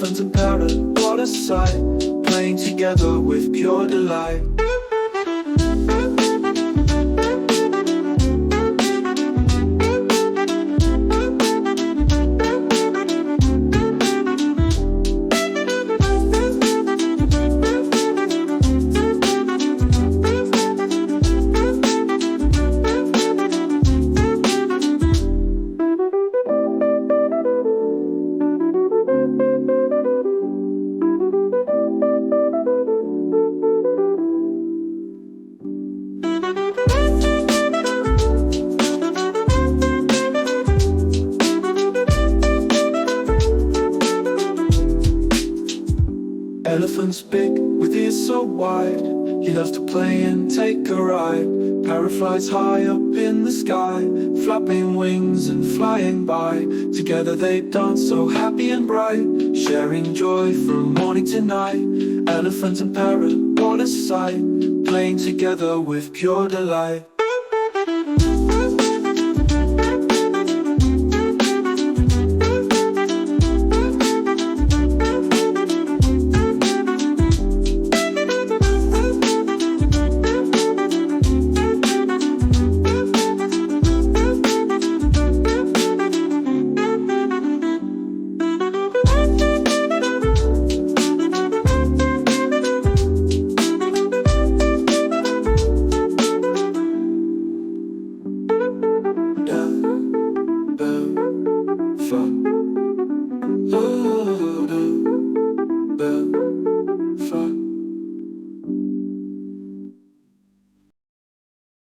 Elephant and parrot, what a sight, playing together with pure delight. Elephant's big, with ears so wide, he loves to play and take a ride. Parrot flies high up in the sky, flapping wings and flying by. Together they dance so happy and bright, sharing joy from morning to night. Elephant and parrot, what a sight, playing together with pure delight.